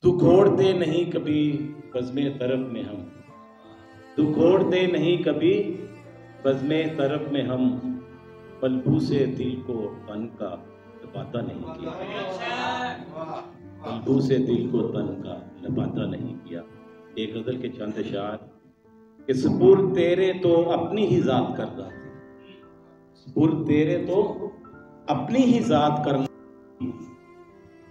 दुखोड़ते नहीं कभी बज़्मे तरफ में हम, दुखोड़ते नहीं कभी बज़्मे तरफ में हम, पलबू से दिल को तन का लपाता नहीं किया, पलबू से दिल को तन का लपाता नहीं किया। एक गज़ल के चंद अशार कि सुपुर्द तेरे तो अपनी ही ज़ात करना थी, सुपुर्द तेरे तो अपनी ही ज़ात करना,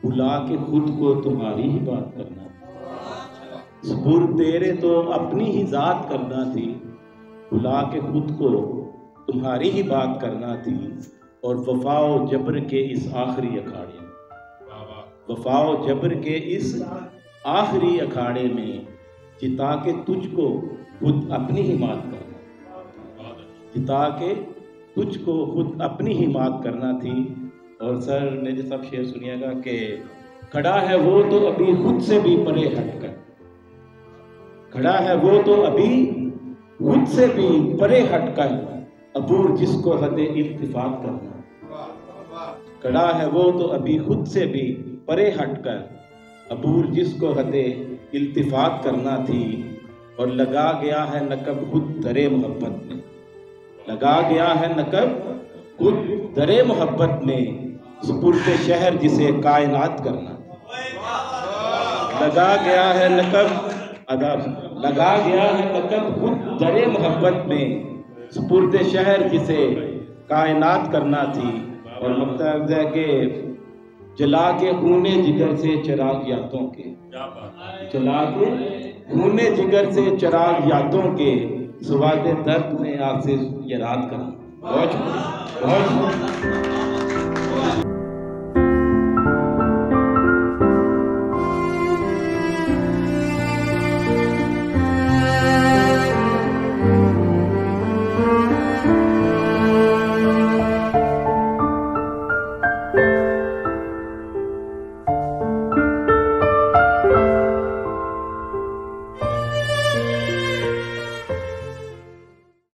बुला के खुद को तुम्हारी ही बात करना थी। सुपुर्द तेरे तो अपनी ही ज़ात करना थी, बुला के खुद को तुम्हारी ही बात करना थी। और वफाओ जबर के इस आखिरी अखाड़े में, वफाओ जबर के इस आखिरी अखाड़े में, चिता के तुझको खुद अपनी ही मात करना, चिता के तुझको खुद अपनी ही मात करना थी। और सर मेरे सब शेर सुनिएगा कि खड़ा है वो तो अभी खुद से भी परे हटकर, खड़ा है वो तो अभी खुद से भी परे हटकर, अबूर जिसको हदे इल्तिफात करना, खड़ा है वो तो अभी खुद से भी परे हटकर, अबूर जिसको हदे इल्तिफात करना थी। और लगा गया है नकब खुद दरे मोहब्बत में, लगा गया है नकब खुद दरे मोहब्बत में, सुपुर्द शहर जिसे कायनात करना, लगा गया है नकब अदब, लगा गया है नकब खुद दरे मोहब्बत में, सुपुर्द शहर जिसे कायनात करना थी। और मतलब है कि जला के खूने जिगर से चिराग यादों के, जला के खूने जिगर से चिराग यादों के, सुवादे दर्द में आपसे ये रात करना। बहुत